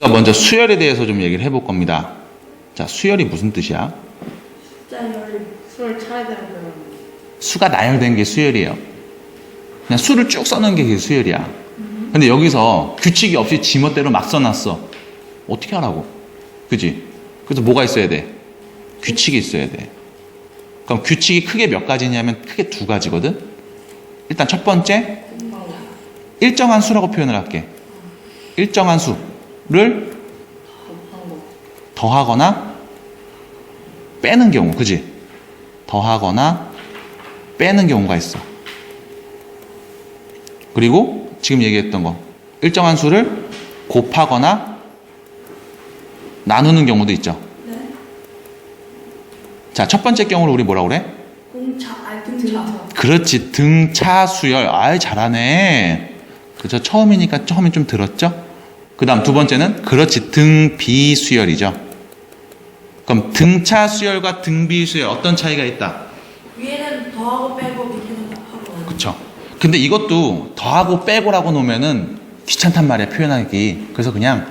먼저 수열에 대해서 좀 얘기를 해볼 겁니다. 자, 수열이 무슨 뜻이야? 수를 차야 되는 거예요. 수가 나열된 게 수열이에요. 그냥 수를 쭉 써놓은 게 그게 수열이야. 근데 여기서 규칙이 없이 지멋대로 막 써놨어. 어떻게 하라고? 그지? 그래서 뭐가 있어야 돼? 규칙이 있어야 돼. 그럼 규칙이 크게 몇 가지냐면 크게 두 가지거든? 일단 첫 번째, 일정한 수라고 표현을 할게. 일정한 수를 더하거나 빼는 경우, 그지? 더하거나 빼는 경우가 있어. 그리고 지금 얘기했던 거, 일정한 수를 곱하거나 나누는 경우도 있죠. 네. 자, 첫 번째 경우를 우리 뭐라고 그래? 등차. 그렇지, 등차수열. 아이, 잘하네. 그죠? 처음이니까 처음에 좀 들었죠? 그 다음 두 번째는 그렇지, 등비수열이죠. 그럼 등차수열과 등비수열 어떤 차이가 있다? 위에는 더하고 빼고 밑에는 하고. 그쵸? 근데 이것도 더하고 빼고라고 놓으면은 귀찮단 말이야, 표현하기. 그래서 그냥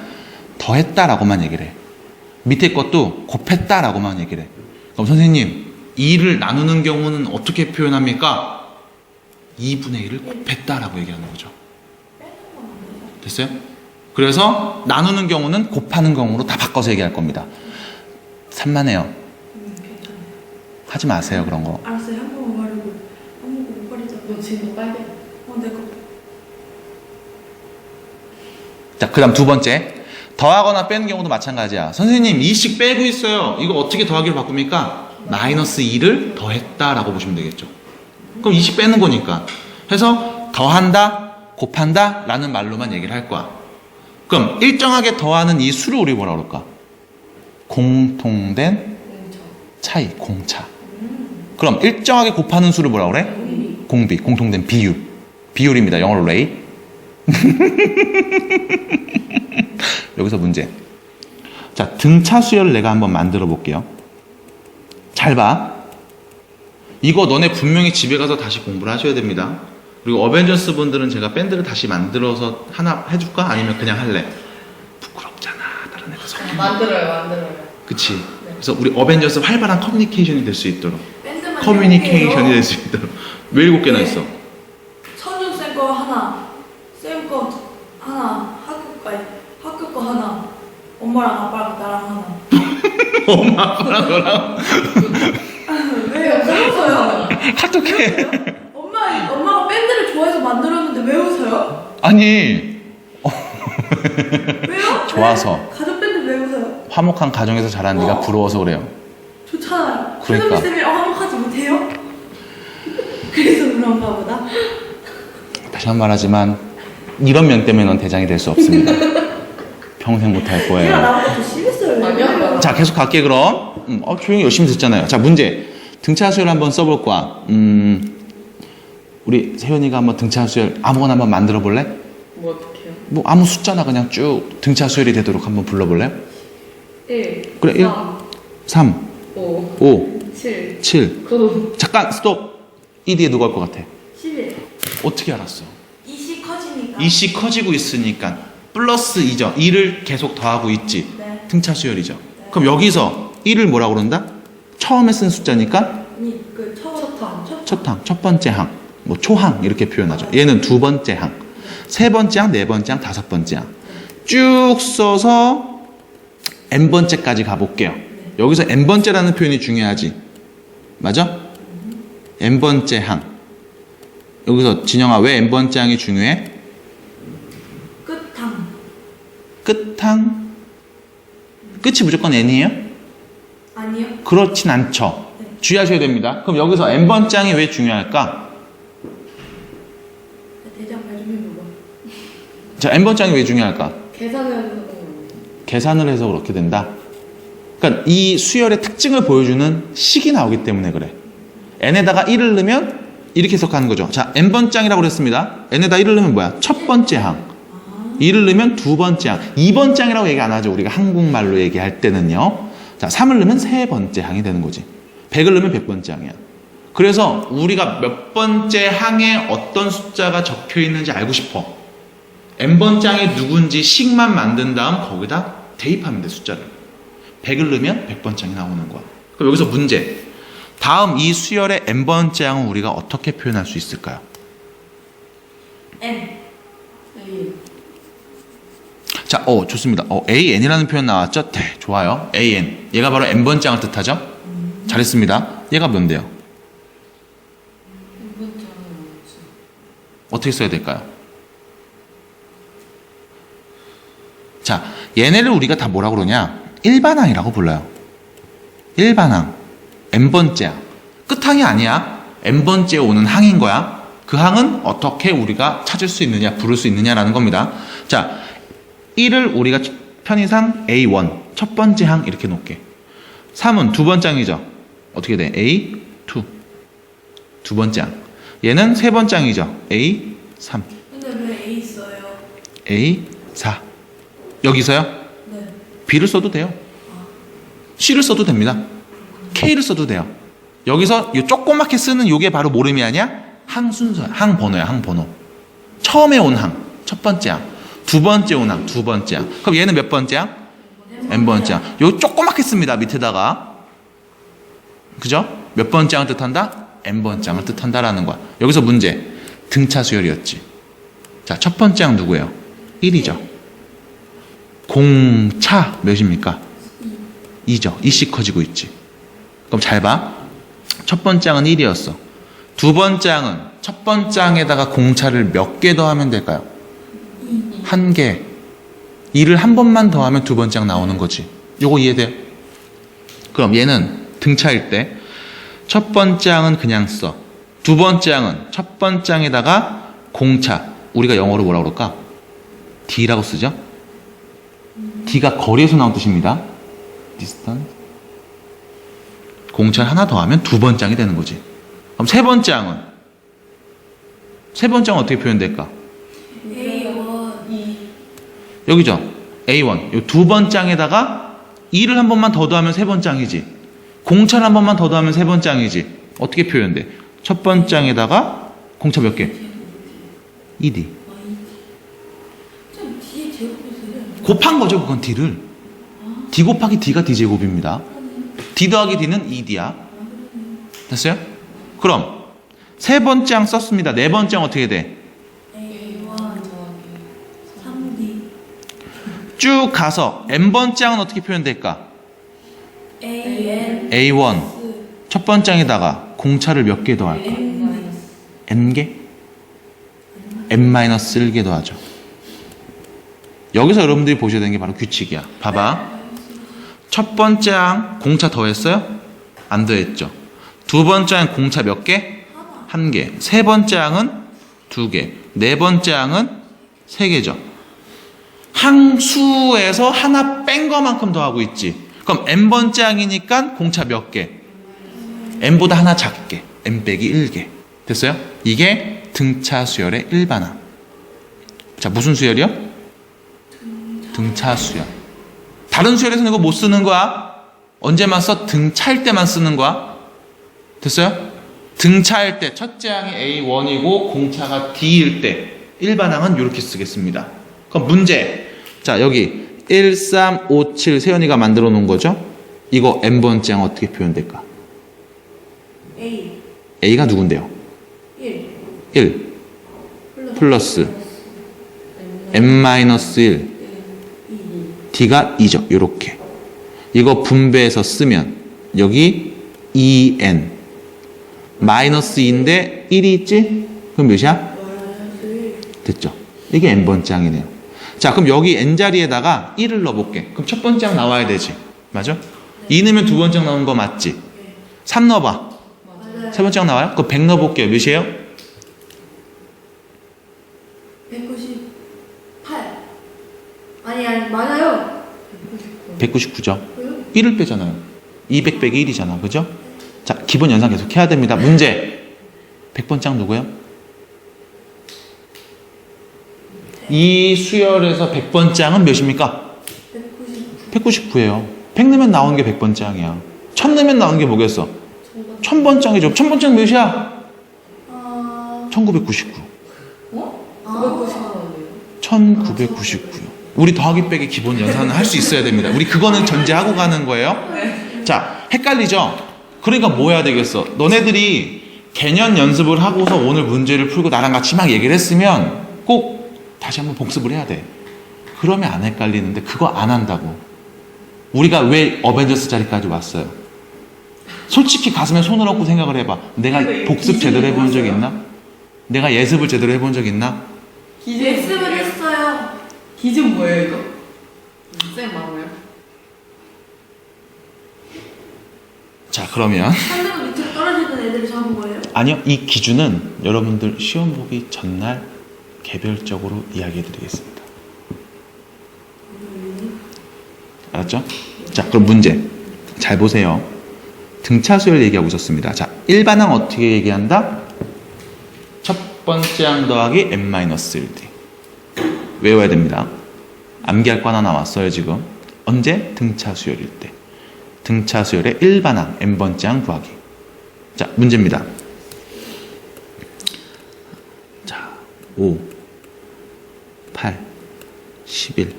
더했다라고만 얘기를 해. 밑에 것도 곱했다라고만 얘기를 해. 그럼 선생님, 2를 나누는 경우는 어떻게 표현합니까? 2분의 1을 곱했다라고 얘기하는 거죠. 됐어요? 그래서 나누는 경우는 곱하는 경우로 다 바꿔서 얘기할 겁니다. 산만해요. 괜찮아요. 하지 마세요, 그런 거. 알았어요. 한 번만 말하고. 한 번만 못 버리자. 너 지금 빨개. 내 거. 자, 그 다음 두 번째. 더하거나 빼는 경우도 마찬가지야. 선생님, 2씩 빼고 있어요. 이거 어떻게 더하기로 바꿉니까? 마이너스 2를 더했다라고 보시면 되겠죠. 그럼 2씩 빼는 거니까. 해서 더한다, 곱한다 라는 말로만 얘기를 할 거야. 그럼 일정하게 더하는 이 수를 우리 뭐라 그럴까? 공통된 차이, 공차. 그럼 일정하게 곱하는 수를 뭐라 그래? 공비, 공통된 비율. 비율입니다. 영어로 레이. 여기서 문제. 자, 등차 수열을 내가 한번 만들어 볼게요. 잘 봐. 이거 너네 분명히 집에 가서 다시 공부를 하셔야 됩니다. 그리고 어벤져스 분들은 제가 밴드를 다시 만들어서 하나 해줄까? 아니면 그냥 할래? 부끄럽잖아. 다른 애가 섞이면. 만들어요. 그치? 그래서 우리 어벤져스 활발한 커뮤니케이션이 될 수 있도록. 밴드만 커뮤니케이션이 될 수 있도록. 왜 7개나 있어? 선준 쌤거 하나, 쌤 거 하나, 학교 거 하나, 엄마랑 아빠랑 나랑 하나. 엄마, 아빠랑 너랑 왜요? 왜 웃어요? 어떡해. 엄마가 밴드를 좋아해서 만들었는데 왜 웃어요? 아니, 왜요? 좋아서. 왜? 가족 밴드 왜 웃어요? 화목한 가정에서 자란 네가 부러워서 그래요. 좋잖아요. 그러니까. 쌤이 화목하지 못해요? 그래서 그런가 보다. 다시 한 번 말하지만 이런 면 때문에 넌 대장이 될 수 없습니다. 평생 못할 얘가 거예요. 나보다 더 심했어요. 아니야. 자, 계속 갈게 그럼. 조용히 열심히 듣잖아요. 자, 문제. 등차 수열 한번 써볼 거야. 우리 세연이가 한번 등차 수열 아무거나 한번 만들어 볼래? 뭐 어떡해요? 뭐 아무 숫자나 그냥 쭉 등차 수열이 되도록 한번 불러볼래? 1 그래, 1, 3, 5 5, 7 7. 9 잠깐, 스톱. 이 뒤에 누가 올 것 같아? 11. 어떻게 알았어? 2시 커지니까. 2씩 커지고 있으니까 플러스 2죠. 2를 계속 더하고 있지. 네. 등차 수열이죠. 그럼 여기서 1을 뭐라고 그런다? 처음에 쓴 숫자니까 아니 그 첫 항, 첫 번째 항, 뭐 초항 이렇게 표현하죠. 얘는 두 번째 항, 세 번째 항, 네 번째 항, 다섯 번째 항. 쭉 써서 n번째까지 가볼게요. 여기서 n번째라는 표현이 중요하지. 맞아? n번째 항. 여기서 진영아, 왜 n번째 항이 중요해? 끝항. 끝항. 끝이 무조건 n이에요? 아니요. 그렇진 않죠. 주의하셔야 됩니다. 그럼 여기서 n번째 항이 왜 중요할까? 대장 말 좀 해보고. 자, n번째 항이 왜 중요할까? 계산은 계산을 해서 그렇게 된다. 그러니까 이 수열의 특징을 보여주는 식이 나오기 때문에 그래. n에다가 1을 넣으면 이렇게 해석하는 거죠. 자, n번째 항이라고 그랬습니다. n에다 1을 넣으면 뭐야? 첫 번째 항. 2를 넣으면 두 번째 항. 2번째 항이라고 얘기 안 하죠. 우리가 한국말로 얘기할 때는요. 자, 3을 넣으면 세 번째 항이 되는 거지. 100을 넣으면 100번째 항이야. 그래서 우리가 몇 번째 항에 어떤 숫자가 적혀 있는지 알고 싶어. n번 장이 누군지 식만 만든 다음 거기다 대입하면 돼, 숫자를. 100을 넣으면 100번 장이 나오는 거야. 그럼 여기서 문제. 다음 이 수열의 n번 장은 우리가 어떻게 표현할 수 있을까요? N. 자, 좋습니다. AN이라는 표현 나왔죠? 네, 좋아요. AN. 얘가 바로 n번 장을 뜻하죠? 잘했습니다. 얘가 뭔데요? 어떻게 써야 될까요? 자, 얘네를 우리가 다 뭐라고 그러냐? 일반항이라고 불러요. 일반항. n번째 항. 끝항이 아니야. n번째 오는 항인 거야. 그 항은 어떻게 우리가 찾을 수 있느냐, 부를 수 있느냐라는 겁니다. 자, 1을 우리가 편의상 A1, 첫 번째 항 이렇게 놓을게. 3은 두 번째 항이죠. 어떻게 돼? A2, 두 번째 항. 얘는 세 번째 항이죠. A3, 근데 왜 A 있어요? A4. 여기서요? 네. B를 써도 돼요. C를 써도 됩니다. K를 써도 돼요. 여기서 이 조그맣게 쓰는 요게 바로 모름이 아니야? 항 순서야. 항 번호야. 항 번호. 처음에 온 항, 첫 번째 항. 두 번째 온 항, 두 번째 항. 그럼 얘는 몇 번째 항? n번째 항. 요 조그맣게 씁니다. 밑에다가. 그죠? 몇 번째 항을 뜻한다? n번째 항을 뜻한다라는 거야. 여기서 문제. 등차 수열이었지. 자, 첫 번째 항 누구예요? 1이죠. 공차 몇입니까? 2죠. 2씩 커지고 있지. 그럼 잘 봐. 첫 번째 항은 1이었어. 두 번째 항은 첫 번째 항에다가 공차를 몇 개 더하면 될까요? 1개. 2를 한 번만 더하면 두 번째 항 나오는 거지. 요거 이해돼? 그럼 얘는 등차일 때 첫 번째 항은 그냥 써. 두 번째 항은 첫 번째 항에다가 공차. 우리가 영어로 뭐라고 그럴까? D라고 쓰죠? D가 거리에서 나온 뜻입니다. distance. 공차를 하나 더하면 두 번째 항이 되는 거지. 그럼 세 번째 항은? 세 번째 항은 어떻게 표현될까? A1. 여기죠. A1. 이 두 번째 항에다가 2를 한 번만 더 더하면 세 번째 항이지. 공차를 한 번만 더 더하면 세 번째 항이지. 어떻게 표현돼? 첫 번째 항에다가 공차 몇 개? 2D. 좀 뒤에 제곱해서요. 곱한 거죠, 그건 D를. D 곱하기 D가 D제곱입니다. D 더하기 D는 2D야. 됐어요? 그럼 세 번째 항 썼습니다. 네 번째 항 어떻게 돼? A1 3D. 쭉 가서 n번째 항은 어떻게 표현될까? AN. A1. 첫 번째 항에다가 공차를 몇 개 더할까? n개? n-1개 더하죠. 여기서 여러분들이 보셔야 되는 게 바로 규칙이야. 봐봐. 첫 번째 항 공차 더했어요? 안 더했죠. 두 번째 항 공차 몇 개? 1개. 세 번째 항은 2개. 네 번째 항은 3개죠. 항수에서 하나 뺀 거만큼 더하고 있지. 그럼 n번째 항이니까 공차 몇 개? n보다 하나 작게. n 빼기 1개. 됐어요? 이게 등차 수열의 일반항. 자, 무슨 수열이요? 등차 수열. 다른 수열에서는 이거 못 쓰는 거야. 언제만 써? 등차일 때만 쓰는 거야. 됐어요? 등차일 때 첫째 항이 A1이고 공차가 D일 때 일반항은 이렇게 쓰겠습니다. 그럼 문제. 자, 여기 1, 3, 5, 7 세연이가 만들어 놓은 거죠? 이거 n번째 항 어떻게 표현될까? A. A가 누군데요? 1. 1 플러스 n-1 D가 2죠. 요렇게. 이거 분배해서 쓰면 여기 2n 마이너스 2인데 1이 있지? 그럼 몇이야? 됐죠. 이게 n번째 항이네요. 자, 그럼 여기 n자리에다가 1을 넣어볼게. 그럼 첫 번째 항 나와야 되지. 맞아? 2 넣으면 두 번째 항 나오는 거 맞지? 3 넣어봐. 맞아요. 세 번째 항 나와요? 그럼 100 넣어볼게요. 몇이에요? 198. 아니, 맞아요. 199죠. 1을 빼잖아요. 200 빼기 1이잖아. 그죠? 자, 기본 연산 계속 해야 됩니다. 문제. 100번째 항 누구예요? 이 수열에서 100번째 항은 몇입니까? 199예요. 100 넣으면 나오는 게 100번째 항이야. 1000 넣으면 나오는 게 뭐겠어? 1000번째 항이죠. 1000번째 항 몇이야? 1999. 어? 990원. 1999요. 우리 더하기 빼기 기본 연산은 할 수 있어야 됩니다. 우리 그거는 전제하고 가는 거예요. 자, 헷갈리죠? 그러니까 뭐 해야 되겠어? 너네들이 개념 연습을 하고서 오늘 문제를 풀고 나랑 같이 막 얘기를 했으면 꼭 다시 한번 복습을 해야 돼. 그러면 안 헷갈리는데 그거 안 한다고. 우리가 왜 어벤져스 자리까지 왔어요? 솔직히 가슴에 손을 얹고 생각을 해봐. 내가 복습 제대로 해본 적 있나? 내가 예습을 제대로 해본 적 있나? 예습을 했어요. 기준 뭐예요 이거? 쌤 뭐예요? 자, 그러면 상대가 밑으로 떨어지던 애들을 잡은 거예요? 아니요, 이 기준은 여러분들 시험 보기 전날 개별적으로 이야기해 드리겠습니다. 알았죠? 자, 그럼 문제 잘 보세요. 등차 수열 얘기하고 있었습니다. 자, 일반항 어떻게 얘기한다? 첫 번째 항 더하기 n-1d 외워야 됩니다. 암기할 거 하나 나왔어요 지금. 언제? 등차 수열일 때. 등차 수열의 일반항 n번째 항 구하기. 자, 문제입니다. 자, 5 8 11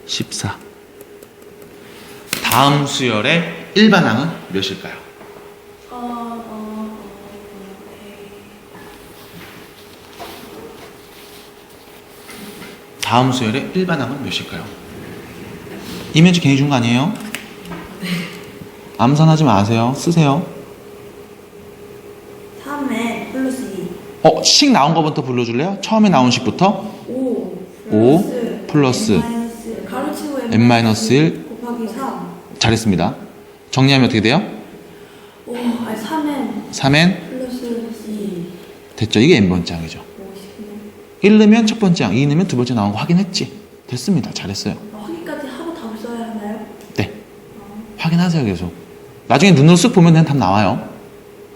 14 다음 수열의 일반항은 몇일까요? 다음 수열의 일반항은 몇일까요? 이면지 괜히 준 거 아니에요? 암산하지 마세요. 쓰세요. 3에 플러스 2. 식 나온 거부터 불러줄래요? 처음에 나온 식부터 5 플러스 마이너스 가로치고 n-1 곱하기 3. 잘했습니다. 정리하면 어떻게 돼요? 3엔 3n 플러스 2. 됐죠? 이게 n번째 항이죠. 1 넣으면 첫 번째 항, 2 넣으면 두 번째 나온 거 확인했지? 됐습니다. 잘했어요. 확인까지 하고 답을 써야 하나요? 네. 확인하세요, 계속. 나중에 눈으로 쓱 보면 그냥 답 나와요.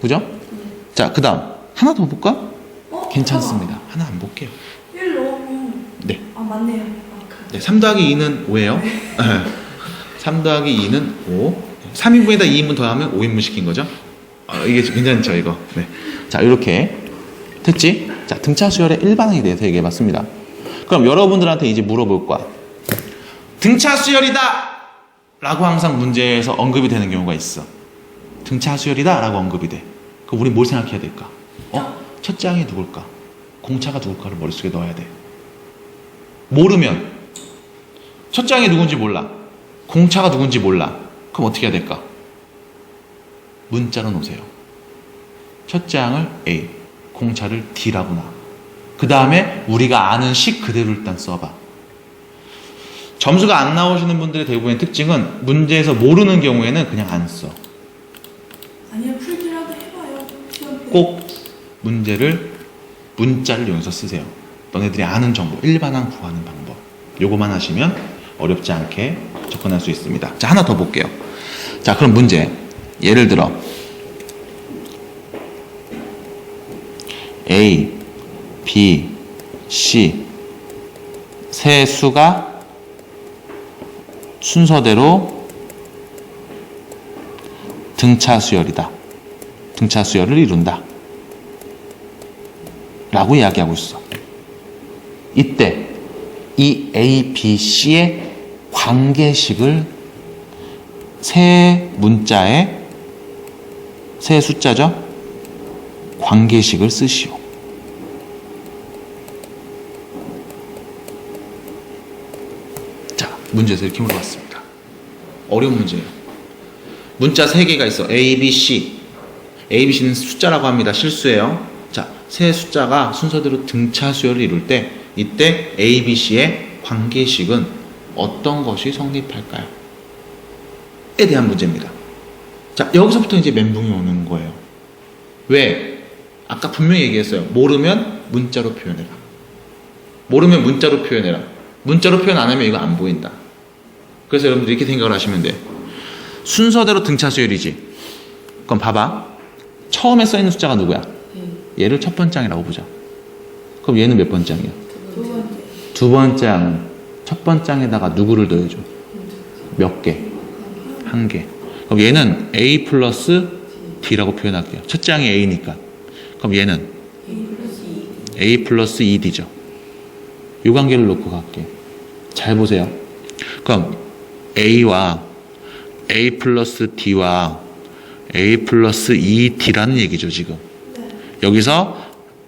그죠? 자, 그 다음. 하나 더 볼까? 괜찮습니다. 하나 안 볼게요. 1 넣으면 네. 맞네요. 네, 3 더하기 2는 5예요. 3 더하기 2는 5. 3인분에다 2인분 더하면 5인분 시킨 거죠? 이게 괜찮죠, 이거. 네. 자, 이렇게. 됐지? 자, 등차 수열의 일반항에 대해서 얘기해 봤습니다. 그럼 여러분들한테 이제 물어볼 거야. 등차 수열이다! 라고 항상 문제에서 언급이 되는 경우가 있어. 등차 수열이다! 라고 언급이 돼. 그럼 우리 뭘 생각해야 될까? 첫째 항이 누굴까? 공차가 누굴까를 머릿속에 넣어야 돼. 모르면 첫째 항이 누군지 몰라. 공차가 누군지 몰라. 그럼 어떻게 해야 될까? 문자로 놓으세요. 첫째 항을 A, 공차를 D라고 놔. 그 다음에 우리가 아는 식 그대로 일단 써봐. 점수가 안 나오시는 분들의 대부분의 특징은 문제에서 모르는 경우에는 그냥 안 써. 아니요, 풀기라도 해봐요. 시험 때. 꼭 문제를 문자를 이용해서 쓰세요. 너네들이 아는 정보, 일반항 구하는 방법. 요거만 하시면 어렵지 않게 접근할 수 있습니다. 자, 하나 더 볼게요. 자, 그럼 문제. 예를 들어 A, B, C 세 수가 순서대로 등차 수열이다. 등차 수열을 이룬다. 라고 이야기하고 있어. 이때 이 A, B, C의 관계식을 세 문자에 세 숫자죠? 관계식을 쓰시오. 자, 문제에서 이렇게 물어봤습니다. 어려운 문제예요. 문자 3개가 있어. A, B, C. A, B, C는 숫자라고 합니다. 실수예요. 자, 세 숫자가 순서대로 등차 수열을 이룰 때 이때 A, B, C의 관계식은 어떤 것이 성립할까요? 에 대한 문제입니다. 자, 여기서부터 이제 멘붕이 오는 거예요. 왜? 아까 분명히 얘기했어요. 모르면 문자로 표현해라. 모르면 문자로 표현해라. 문자로 표현 안 하면 이거 안 보인다. 그래서 여러분들 이렇게 생각을 하시면 돼. 순서대로 등차 수열이지. 그럼 봐봐. 처음에 써있는 숫자가 누구야? 얘를 첫 번째 항이라고 보자. 그럼 얘는 몇 번째 항이야? 두 번째. 두 번째 항은 첫 번째 항에다가 누구를 더해줘? 몇 개? 한 개. 그럼 얘는 A 플러스 D라고 표현할게요. 첫째 항이 A니까. 그럼 얘는 A 플러스 2D죠. 이 관계를 놓고 갈게. 잘 보세요. 그럼 A와 A 플러스 D와 A 플러스 2D라는 얘기죠, 지금. 여기서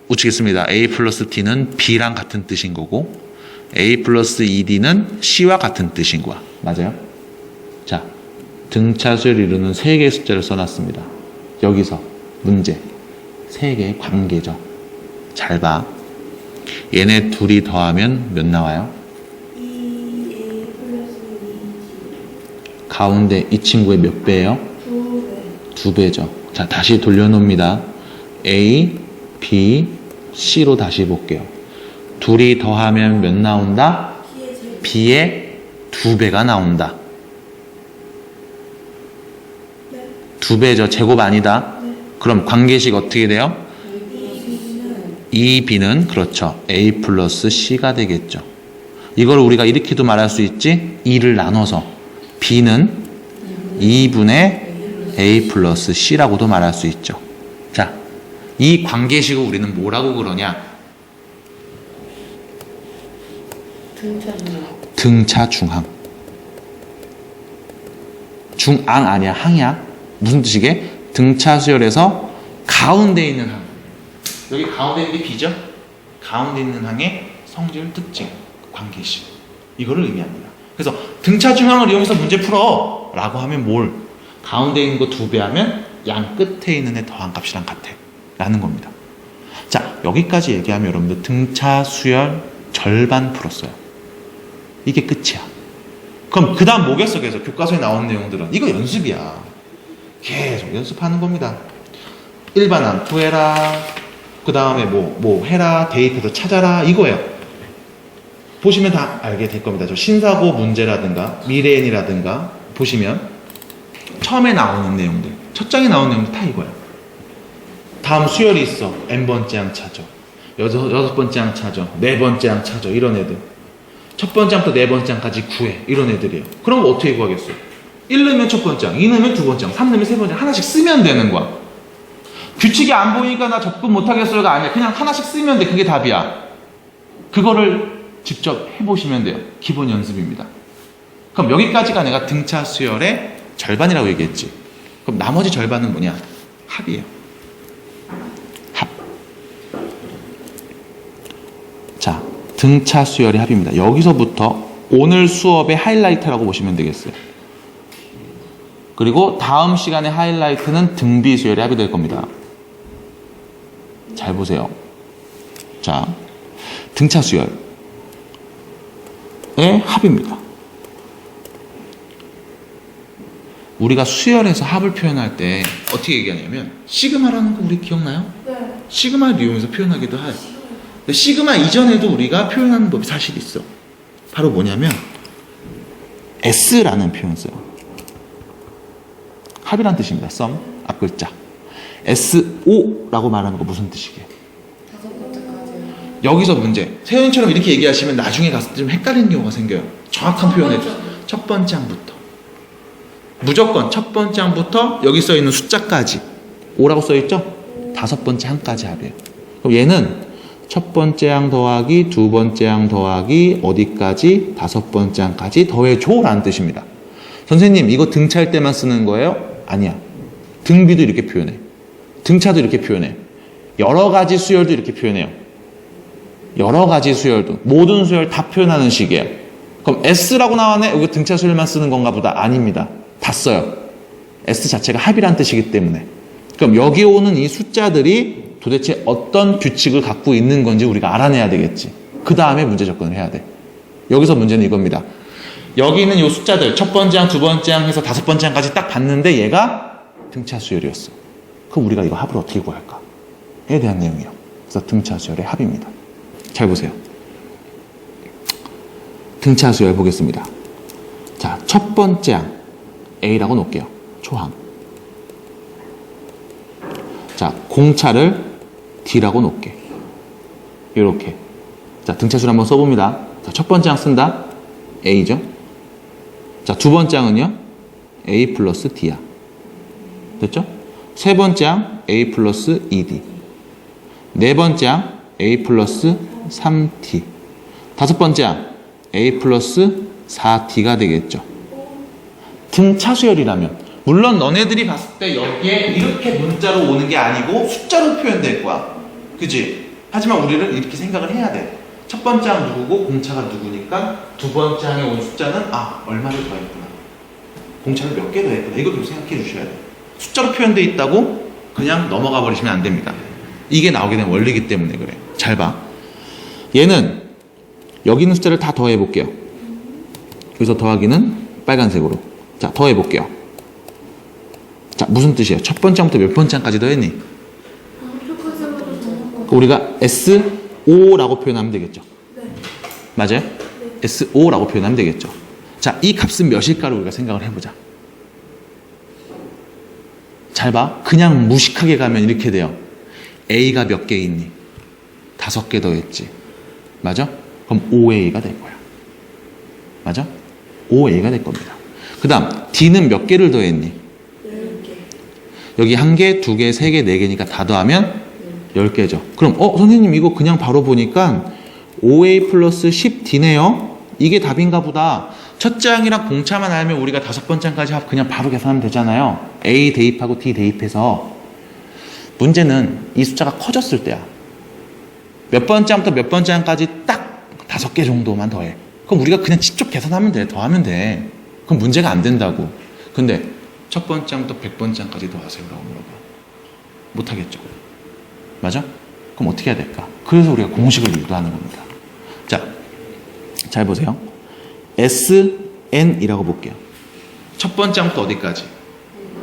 우측겠습니다. A 플러스 D는 B랑 같은 뜻인 거고, A 플러스 2D는 C와 같은 뜻인 거야. 맞아요? 자, 등차수열 이루는 3개의 숫자를 써놨습니다. 여기서 문제. 3개의 관계죠. 잘 봐. 얘네 둘이 더하면 몇 나와요? 2A 플러스 2G. 가운데 이 친구의 몇 배예요? 2배. 2배죠. 자, 다시 돌려놓습니다. A, B, C로 다시 볼게요. 둘이 더하면 몇 나온다? B의 2배가 나온다. 네. 2배죠. 제곱 아니다. 네. 그럼 관계식 어떻게 돼요? 2B는 그렇죠. A 플러스 C가 되겠죠. 이걸 우리가 이렇게도 말할 수 있지. 2를 나눠서 B는 2분의 A 플러스 C라고도 말할 수 있죠. 자, 이 관계식을 우리는 뭐라고 그러냐? 등차 중항. 중앙 아니야, 항이야. 무슨 뜻이게? 등차 수열에서 가운데 있는 항. 여기 가운데 있는 게 B죠? 가운데 있는 항의 성질 특징, 관계식. 이거를 의미합니다. 그래서 등차 중항을 이용해서 문제 풀어 라고 하면 뭘? 가운데 있는 거 2배 하면 양 끝에 있는 애 더한 값이랑 같아 라는 겁니다. 자, 여기까지 얘기하면 여러분들 등차 수열 절반 풀었어요. 이게 끝이야. 그럼 그 다음 뭐겠어? 계속 교과서에 나온 내용들은 이거 연습이야. 계속 연습하는 겁니다. 일반항 구해라. 그 다음에 뭐 해라. 대입해서 찾아라. 이거예요. 보시면 다 알게 될 겁니다. 저 신사고 문제라든가 미래인이라든가 보시면 처음에 나오는 내용들, 첫 장에 나오는 내용들 다 이거예요. 다음 수열이 있어. n번째 항 찾아. 여섯 번째 항 찾아. 네 번째 항 찾아. 이런 애들. 첫 번째 항부터 네 번째 항까지 구해. 이런 애들이에요. 그럼 어떻게 구하겠어? 1 넣으면 첫 번째 항, 2 넣으면 두 번째 항, 3 넣으면 세 번째 항. 하나씩 쓰면 되는 거야. 규칙이 안 보이니까 나 접근 못하겠어요가 아니야. 그냥 하나씩 쓰면 돼. 그게 답이야. 그거를 직접 해보시면 돼요. 기본 연습입니다. 그럼 여기까지가 내가 등차 수열의 절반이라고 얘기했지. 그럼 나머지 절반은 뭐냐? 합이에요. 합. 자, 등차 수열의 합입니다. 여기서부터 오늘 수업의 하이라이트라고 보시면 되겠어요. 그리고 다음 시간의 하이라이트는 등비 수열의 합이 될 겁니다. 잘 보세요. 자, 등차 수열의 합입니다. 우리가 수열에서 합을 표현할 때 어떻게 얘기하냐면 시그마라는 거 우리 기억나요? 네. 시그마를 이용해서 표현하기도 해요. 근데 시그마 이전에도 우리가 표현하는 법이 사실 있어. 바로 뭐냐면 S라는 표현 써요. 합이란 뜻입니다. sum, 앞글자. SO라고 말하는 거 무슨 뜻이게? 5번째까지. 여기서 문제. 세연이처럼 이렇게 얘기하시면 나중에 가서 좀 헷갈리는 경우가 생겨요. 정확한 표현해 주세요. 첫 번째 항부터. 무조건 첫 번째 항부터 여기 써 있는 숫자까지. 5라고 써 있죠? 5번째 항까지 합이에요. 그럼 얘는 첫 번째 항 더하기 두 번째 항 더하기 어디까지? 5번째 항까지 더해줘라는 뜻입니다. 선생님 이거 등차할 때만 쓰는 거예요? 아니야. 등비도 이렇게 표현해. 등차도 이렇게 표현해. 여러 가지 수열도 이렇게 표현해요. 여러 가지 수열도. 모든 수열 다 표현하는 식이에요. 그럼 S라고 나왔네? 여기 등차 수열만 쓰는 건가 보다. 아닙니다. 다 써요. S 자체가 합이란 뜻이기 때문에. 그럼 여기 오는 이 숫자들이 도대체 어떤 규칙을 갖고 있는 건지 우리가 알아내야 되겠지. 그 다음에 문제 접근을 해야 돼. 여기서 문제는 이겁니다. 여기 있는 이 숫자들 첫 번째 항, 두 번째 항 해서 5번째 항까지 딱 봤는데 얘가 등차 수열이었어. 그럼 우리가 이거 합을 어떻게 구할까? 에 대한 내용이에요. 그래서 등차 수열의 합입니다. 잘 보세요. 등차 수열 보겠습니다. 자, 첫 번째 항 A라고 놓을게요. 초항. 자, 공차를 D라고 놓을게. 이렇게. 자, 등차수를 한번 써봅니다. 자, 첫 번째 항 쓴다. A죠. 자, 두 번째 항은요. A 플러스 D야. 됐죠? 세 번째 항 A 플러스 2D. 네 번째 항 A 플러스 3D. 다섯 번째 항 a 플러스 4d가 되겠죠. 등차수열이라면 물론 너네들이 봤을 때 여기에 이렇게 문자로 오는 게 아니고 숫자로 표현될 거야. 그지? 하지만 우리는 이렇게 생각을 해야 돼. 첫 번째 항 누구고 공차가 누구니까 두 번째 항에 온 숫자는 얼마를 더했구나. 공차를 몇 개 더했구나. 이거 좀 생각해 주셔야 돼. 숫자로 표현되어 있다고 그냥 넘어가 버리시면 안 됩니다. 이게 나오게 된 원리이기 때문에 그래. 잘 봐. 얘는 여기 있는 숫자를 다 더해 볼게요. 여기서 더하기는 빨간색으로. 자, 더해 볼게요. 자, 무슨 뜻이에요? 첫 번째 항부터 몇 번째 항까지 더했니? 우리가 S5라고 표현하면 되겠죠. 네. 맞아요? S5라고 표현하면 되겠죠. 자, 이 값은 몇일까를 우리가 생각을 해보자. 잘 봐. 그냥 무식하게 가면 이렇게 돼요. A가 몇 개 있니? 5개 더했지. 맞아? 그럼 5A가 될 거야. 맞아? 5A가 될 겁니다. 그 다음 D는 몇 개를 더했니? 10개. 여기 1개, 2개, 3개, 4개니까 다 더하면 10개죠. 그럼 선생님 이거 그냥 바로 보니까 5A 플러스 10D네요. 이게 답인가 보다. 첫째 항이랑 공차만 알면 우리가 다섯 번째 항까지 그냥 바로 계산하면 되잖아요. A 대입하고 D 대입해서. 문제는 이 숫자가 커졌을 때야. 몇 번째 항부터 몇 번째 항까지 딱 5개 정도만 더해. 그럼 우리가 그냥 직접 계산하면 돼. 더하면 돼. 그럼 문제가 안 된다고. 근데 첫 번째 항부터 100번째 항까지 더하세요라고 물어봐. 못하겠죠. 맞아? 그럼 어떻게 해야 될까? 그래서 우리가 공식을 유도하는 겁니다. 자, 잘 보세요. SN이라고 볼게요. 첫 번째 항부터 어디까지?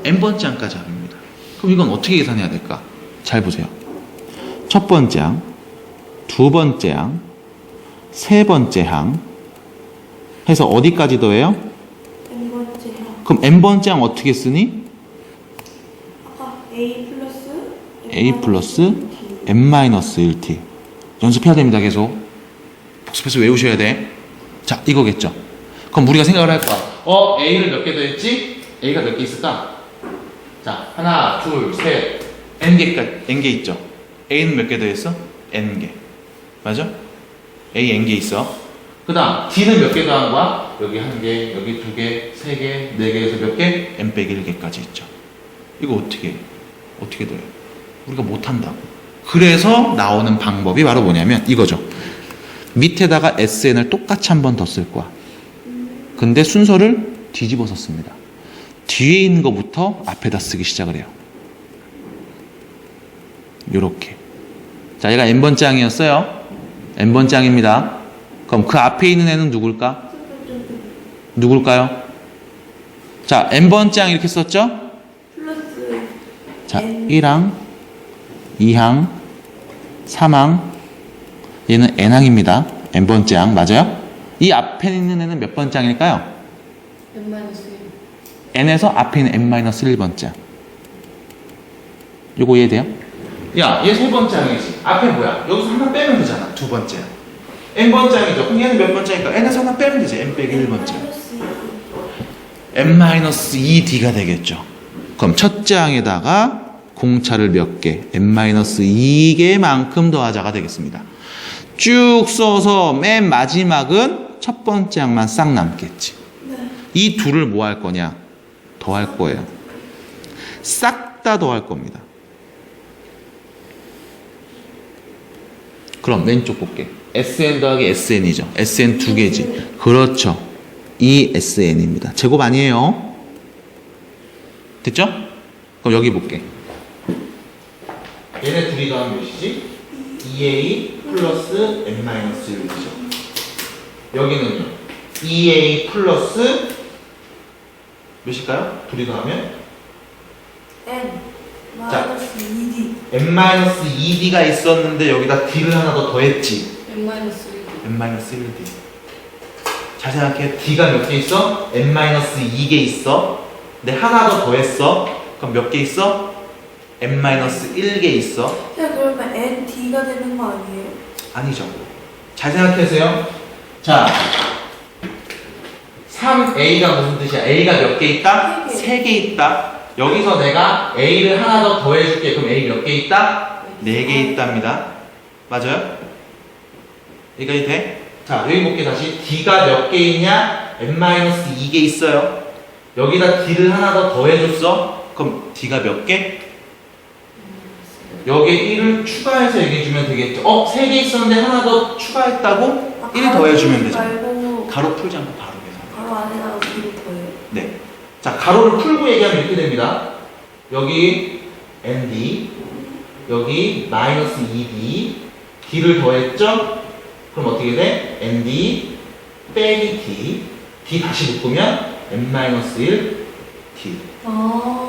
N번째 항까지 합니다. 그럼 이건 어떻게 계산해야 될까? 잘 보세요. 첫 번째 항, 두 번째 항, 세 번째 항 해서 어디까지 더해요? N번째 항. 그럼 N번째 항 어떻게 쓰니? 아까 A 플러스 A 플러스 N-1t. 연습해야 됩니다. 계속. 복습해서 외우셔야 돼. 자, 이거겠죠. 그럼 우리가 생각을 할 거야. A를 몇 개 더했지? A가 몇 개 있을까? 자, 하나, 둘, 셋, N개 있죠? A는 몇 개 더했어? N개. 맞아? A N개 있어. 그 다음, D는 몇 개 더한 거야? 여기 1개, 여기 2개, 3개, 4개에서 몇 개? N 빼기 1개까지 있죠. 이거 어떻게 더해? 우리가 못한다고. 그래서 나오는 방법이 바로 뭐냐면 이거죠. 밑에다가 SN을 똑같이 한 번 더 쓸 거야. 근데 순서를 뒤집어서 씁니다. 뒤에 있는 것부터 앞에다 쓰기 시작을 해요. 요렇게. 자, 얘가 N번째 항이었어요. N번째 항입니다. 그럼 그 앞에 있는 애는 누굴까? 누굴까요? 자, N번째 항 이렇게 썼죠? 플러스 자, N. 1항, 2항, 3항, 얘는 N항입니다. N번째 항, 맞아요? 이 앞에 있는 애는 몇 번째 항일까요? N-1. N에서 앞에 있는 N-1번째 항. 요거 이해돼요? 야, 얘 세 번째 항이지. 앞에 뭐야? 여기서 하나 빼면 되잖아. 두 번째 항. N번째 항이죠. 그럼 얘는 몇 번째니까? N에서 하나 빼면 되지. N 빼기 1번째. N-2D가 되겠죠. 그럼 첫째 항에다가 공차를 몇 개? N-2개만큼 더하자가 되겠습니다. 쭉 써서 맨 마지막은 첫 번째 항만 싹 남겠지. 네. 이 둘을 뭐 할 거냐? 더할 거예요. 싹 다 더할 겁니다. 그럼 왼쪽 볼게. SN 더하기 SN이죠. SN 두 개지. 그렇죠. 이 SN입니다. 제곱 아니에요. 됐죠? 그럼 여기 볼게. 얘네 둘이 더하면 몇이지? 2A 플러스 N-1이죠. 여기는요. 2A 플러스 몇일까요? 둘이 더하면? N 자. 마이너스 2D. N-2D가 있었는데 여기다 D를 하나 더 더했지. N-1. N-1D. 잘 생각해. D가 몇 개 있어? N-2개 있어. 근데 하나 더 더했어. 그럼 몇 개 있어? N-1개 있어. 그러면 ND가 되는 거 아니에요? 아니죠. 잘 생각해보세요. 자, 3A가 무슨 뜻이야? A가 몇 개 있다? 3개 있다. 여기서 내가 A를 하나 더 더해줄게. 그럼 A 몇 개 있다? 4개 있답니다. 맞아요? 여기까지 돼? 자, 여기 볼게 다시. D가 몇 개 있냐? n-2개 있어요. 여기다 D를 하나 더 더해줬어. 그럼 D가 몇 개? 여기에 1을 추가해서 얘기해주면 되겠죠. 3개 있었는데 하나 더 추가했다고? 1 더해주면 되죠. 말고 가로 풀지 않고 바로 계산. 바로 안에다가 2를 더해요. 네. 자, 가로를 풀고 얘기하면 이렇게 됩니다. 여기 ND, 여기 마이너스 2D, D를 더했죠? 그럼 어떻게 돼? ND 빼기 D, D 다시 묶으면 n-1 D.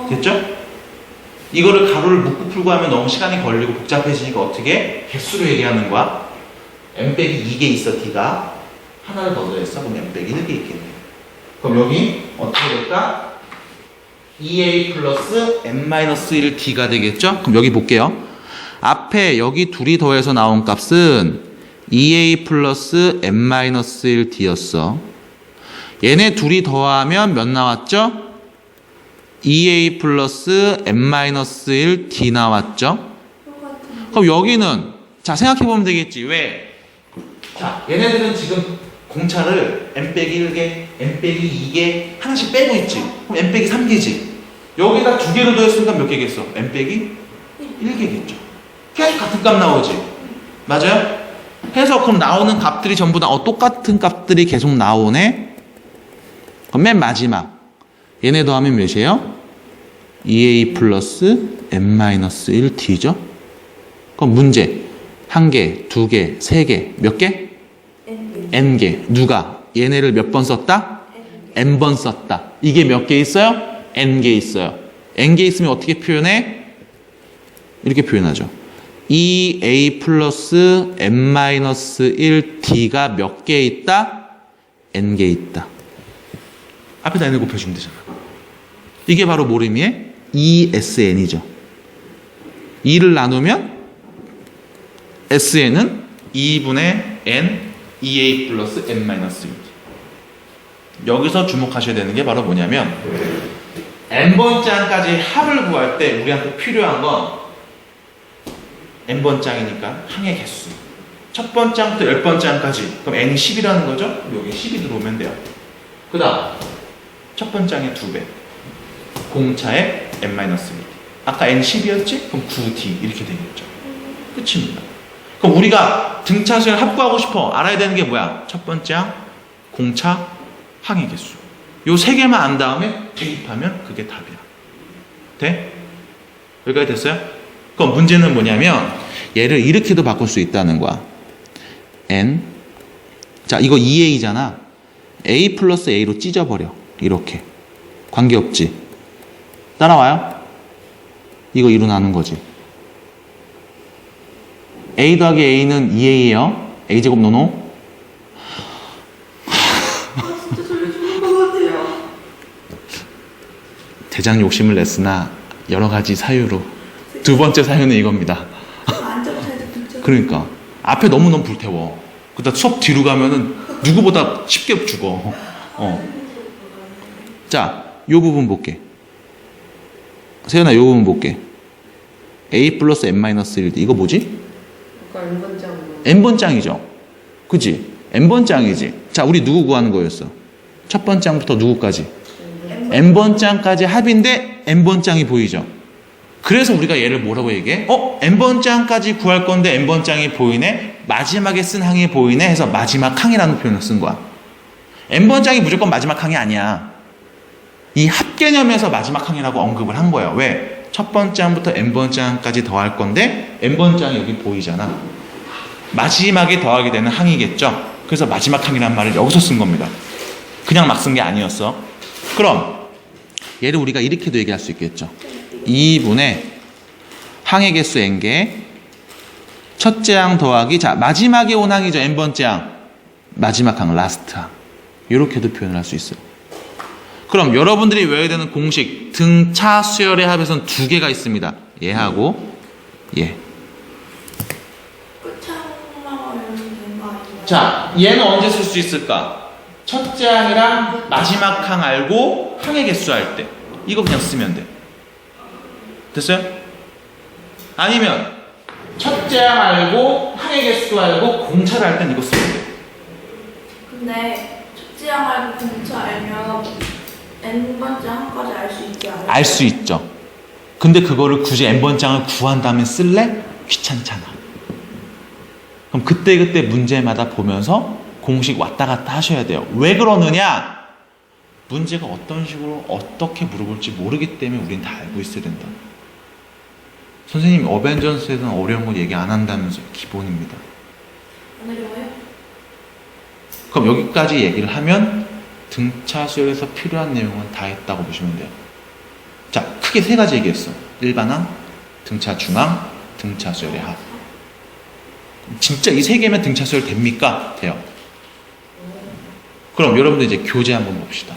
됐죠? 이거를 가로를 묶고 풀고 하면 너무 시간이 걸리고 복잡해지니까 어떻게? 개수로 얘기하는 거야. n 빼기 2개 있어, D가. 하나를 더 더했어. 그럼 n 빼기 1개 있겠네요. 그럼 여기 어떻게 될까? 2a 플러스 n-1 D가 되겠죠? 그럼 여기 볼게요. 앞에 여기 둘이 더해서 나온 값은 2a 플러스 n-1 D였어. 얘네 둘이 더하면 몇 나왔죠? 2a 플러스 n-1 D 나왔죠? 그럼 여기는 자 생각해보면 되겠지. 왜? 자 얘네들은 지금 공차를 n 빼기 1개, n 빼기 2개 하나씩 빼고 있지. 그럼 n 빼기 3개지. 여기다 두 개를 더했으니까 몇 개겠어? n 빼기 1개겠죠. 계속 같은 값 나오지. 맞아요? 해서 그럼 나오는 값들이 전부 다 똑같은 값들이 계속 나오네. 그럼 맨 마지막 얘네 더하면 몇이에요? 2a 플러스 n-1 D죠? 그럼 문제 1개, 2개, 3개 몇 개? n개. 누가? 얘네를 몇 번 썼다? n번 썼다. 이게 몇 개 있어요? n개 있어요. n개 있으면 어떻게 표현해? 이렇게 표현하죠. 2a 플러스 n-1 D가 몇 개 있다? n개 있다. 앞에다 n을 곱해주면 되잖아. 이게 바로 뭘 의미해? 2SN이죠. 2를 나누면 SN은 2분의 n 2a 플러스 n-1. 여기서 주목하셔야 되는 게 바로 뭐냐면 n번장까지 합을 구할 때 우리한테 필요한 건 n번장이니까 항의 개수. 첫 번장부터 10번장까지. 그럼 n이 10이라는 거죠? 여기 10이 들어오면 돼요. 그 다음 첫 번장의 2배. 공차의 n-1. 아까 n 10이었지? 그럼 9d 이렇게 되겠죠. 끝입니다. 그럼 우리가 등차수를 합구하고 싶어. 알아야 되는 게 뭐야? 첫 번장, 공차, 항의 개수. 요 세 개만 안 다음에 대입하면 그게 답이야. 돼? 여기까지 됐어요? 그럼 문제는 뭐냐면 얘를 이렇게도 바꿀 수 있다는 거야. n 자 이거 2a잖아. a 플러스 a로 찢어버려. 이렇게. 관계없지? 따라와요? 이거 2로 나눈 거지. a 더하기 a는 2a예요. a제곱 노노. 진짜 저를 죽는 것 같아요. 대장 욕심을 냈으나 여러 가지 사유로 두 번째 사유는 이겁니다. 안전차에도 붙여. 그러니까 앞에 너무너무 불태워. 그다음 수업 뒤로 가면은 누구보다 쉽게 죽어. 자, 요 부분 볼게. 세연아, 요 부분 볼게. a 플러스 n-1 이거 뭐지? 아까 n번장. n번장이죠. 그지? n번장이지. 자, 우리 누구 구하는 거였어? 첫 번장부터 누구까지? n번장까지 합인데 n번장이 보이죠. 그래서 우리가 얘를 뭐라고 얘기해? n번장까지 구할 건데 n번장이 보이네? 마지막에 쓴 항이 보이네? 해서 마지막 항이라는 표현을 쓴 거야. n번장이 무조건 마지막 항이 아니야. 이 합개념에서 마지막 항이라고 언급을 한 거예요. 왜? 첫 번장부터 n번장까지 더할 건데 n번장이 여기 보이잖아. 마지막에 더하게 되는 항이겠죠. 그래서 마지막 항이란 말을 여기서 쓴 겁니다. 그냥 막 쓴 게 아니었어. 그럼 얘를 우리가 이렇게도 얘기할 수 있겠죠. 2분의 항의 개수 n개 첫째 항 더하기 자 마지막에 온 항이죠. n번째 항 마지막 항 라스트 항 이렇게도 표현을 할 수 있어요. 그럼 여러분들이 외워야 되는 공식 등차 수열의 합에서는 두 개가 있습니다. 얘하고 얘. 끝창만 열면 되는 거 아니에요? 자 얘는 언제 쓸 수 있을까? 첫째 항이랑 마지막 항 알고 항의 개수 할 때 이거 그냥 쓰면 돼. 됐어요? 아니면 첫째 항 알고 항의 개수 알고 공차를 할 땐 이거 쓰면 돼. 근데 첫째항 알고 등차 알면 n번째 항까지 알 수 있지 않아요? 알 수 있죠. 근데 그거를 굳이 n번장을 구한 다음에 쓸래? 귀찮잖아. 그럼 그때그때 문제마다 보면서 공식 왔다 갔다 하셔야 돼요. 왜 그러느냐? 문제가 어떤 식으로 어떻게 물어볼지 모르기 때문에 우린 다 알고 있어야 된다. 선생님 어벤져스에서는 어려운 거 얘기 안 한다면서 기본입니다. 안 어려워요? 그럼 여기까지 얘기를 하면 등차 수열에서 필요한 내용은 다 했다고 보시면 돼요. 자, 크게 세 가지 얘기했어. 일반항, 등차 중항, 등차 수열의 합. 진짜 이 세 개면 등차 수열 됩니까? 돼요. 그럼 여러분들 이제 교재 한번 봅시다.